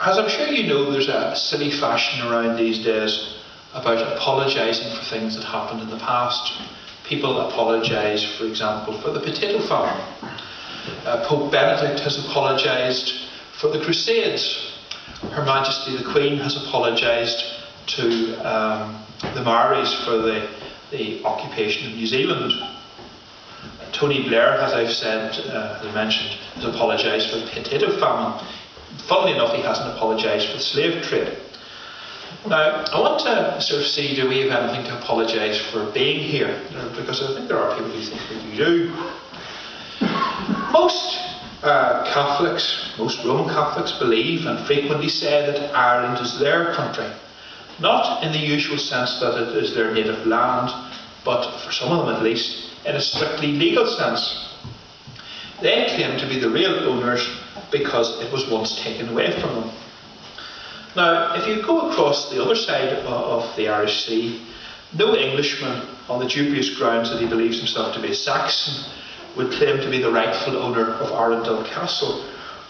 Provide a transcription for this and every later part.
As I'm sure you know, there's a silly fashion around these days about apologising for things that happened in the past. People apologise, for example, for the potato famine. Pope Benedict has apologised for the Crusades. Her Majesty the Queen has apologised to the Maoris for the occupation of New Zealand. Tony Blair, as I've said, as I mentioned, has apologised for the potato famine. Funnily enough, he hasn't apologised for the slave trade. Now, I want to sort of see, do we have anything to apologise for being here? Because I think there are people who think that we do. Most Catholics, most Roman Catholics believe and frequently say that Ireland is their country. Not in the usual sense that it is their native land, but for some of them at least, in a strictly legal sense. They claim to be the real owners because it was once taken away from them. Now, if you go across the other side of the Irish Sea, no Englishman, on the dubious grounds that he believes himself to be a Saxon, would claim to be the rightful owner of Arundel Castle,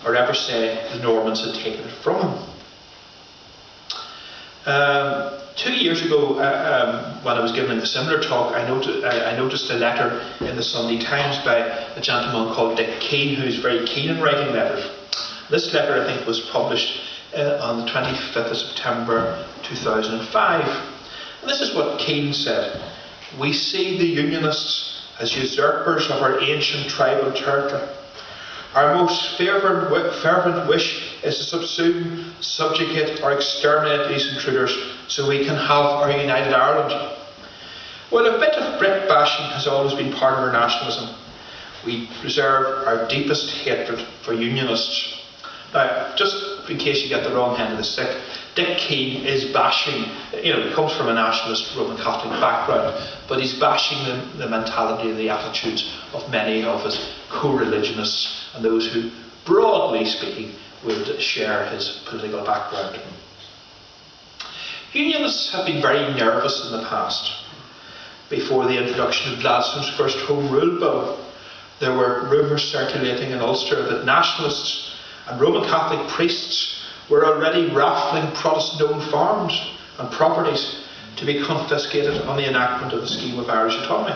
or ever say the Normans had taken it from him. 2 years ago, when I was giving a similar talk, I noticed a letter in the Sunday Times by a gentleman called Dick Keane, who's very keen in writing letters. This letter, I think, was published on the 25th of September 2005. And this is what Keane said: "We see the Unionists as usurpers of our ancient tribal territory. Our most fervent wish is to subsume, subjugate or exterminate these intruders so we can have our united Ireland. While a bit of brick bashing has always been part of our nationalism, we reserve our deepest hatred for Unionists." Now, just in case you get the wrong end of the stick, Dick Keane is bashing, he comes from a nationalist Roman Catholic background, but he's bashing the mentality and the attitudes of many of his co-religionists and those who, broadly speaking, would share his political background. Unionists have been very nervous in the past. Before the introduction of Gladstone's first Home Rule Bill, there were rumours circulating in Ulster that nationalists and Roman Catholic priests were already raffling Protestant-owned farms and properties to be confiscated on the enactment of the scheme of Irish autonomy.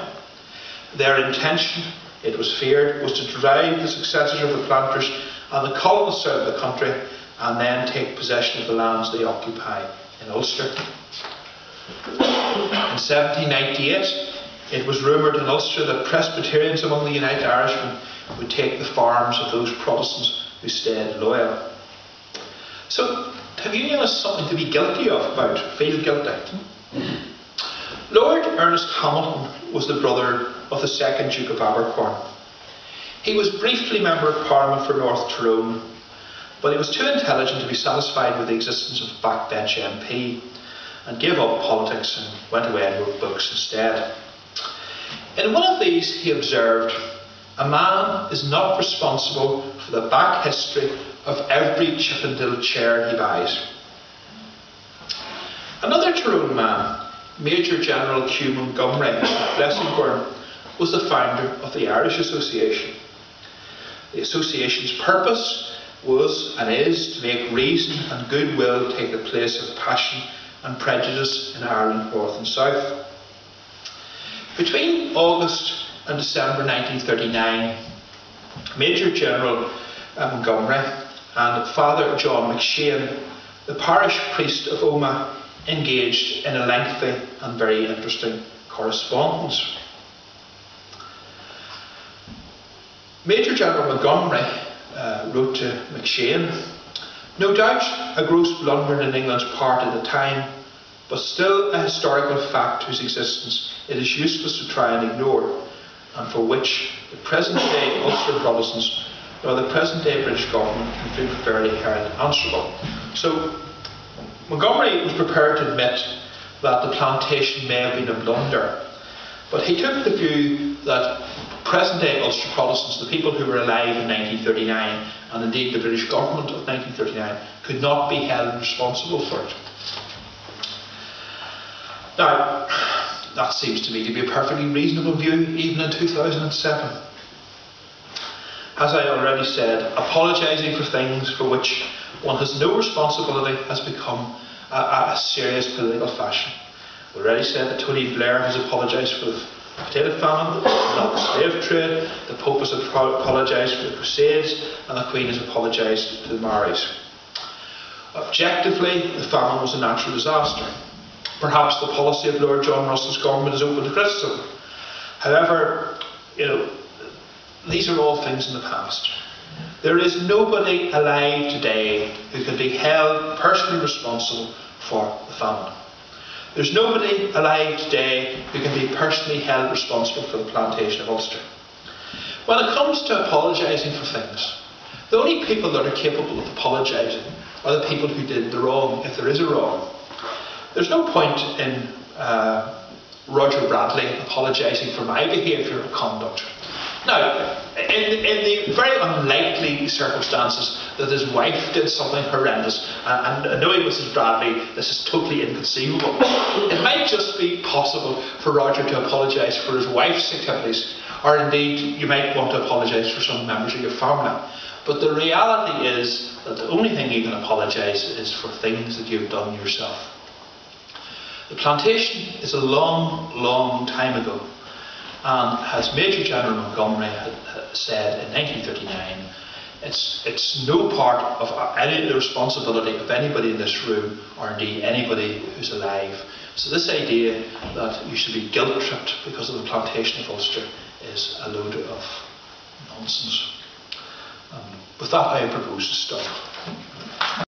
Their intention, it was feared, was to drive the successors of the planters and the colonists out of the country and then take possession of the lands they occupy in Ulster. In 1798, it was rumoured in Ulster that Presbyterians among the United Irishmen would take the farms of those Protestants who stayed loyal. So, have Unionists something to be guilty of about, feel guilty? Lord Ernest Hamilton was the brother of the second Duke of Abercorn. He was briefly Member of Parliament for North Tyrone, but he was too intelligent to be satisfied with the existence of a backbench MP and gave up politics and went away and wrote books instead. In one of these he observed, "A man is not responsible for the back history of every Chippendale chair he buys." Another Tyrone man, Major General Hugh Montgomery of Blessingbourne, was the founder of the Irish Association. The association's purpose was and is to make reason and goodwill take the place of passion and prejudice in Ireland North and South. Between August and December 1939, Major General Montgomery and Father John McShane, the parish priest of Omagh, engaged in a lengthy and very interesting correspondence. Major General Montgomery wrote to McShane, "No doubt a gross blunder in England's part at the time, but still a historical fact whose existence it is useless to try and ignore, and for which the present-day Ulster Protestants nor the present-day British government can feel fairly held answerable." So Montgomery was prepared to admit that the plantation may have been a blunder, but he took the view that present-day Ulster Protestants, the people who were alive in 1939, and indeed the British government of 1939, could not be held responsible for it. Now, that seems to me to be a perfectly reasonable view, even in 2007. As I already said, apologising for things for which one has no responsibility has become a serious political fashion. We already said that Tony Blair has apologised for the potato famine, not the slave trade, the Pope has apologised for the Crusades, and the Queen has apologised to the Maoris. Objectively, the famine was a natural disaster. Perhaps the policy of Lord John Russell's government is open to criticism. However, these are all things in the past. There is nobody alive today who can be held personally responsible for the famine. There's nobody alive today who can be personally held responsible for the plantation of Ulster. When it comes to apologising for things, the only people that are capable of apologising are the people who did the wrong, if there is a wrong. There's no point in Roger Bradley apologising for my behaviour or conduct. Now, in the very unlikely circumstances that his wife did something horrendous, and knowing Mrs. Bradley, this is totally inconceivable, it might just be possible for Roger to apologise for his wife's activities, or indeed you might want to apologise for some members of your family. But the reality is that the only thing you can apologise is for things that you've done yourself. The plantation is a long, long time ago. And as Major General Montgomery had said in 1939, it's no part of any of the responsibility of anybody in this room, or indeed anybody who's alive. So this idea that you should be guilt-tripped because of the plantation of Ulster is a load of nonsense. With that, I propose to stop.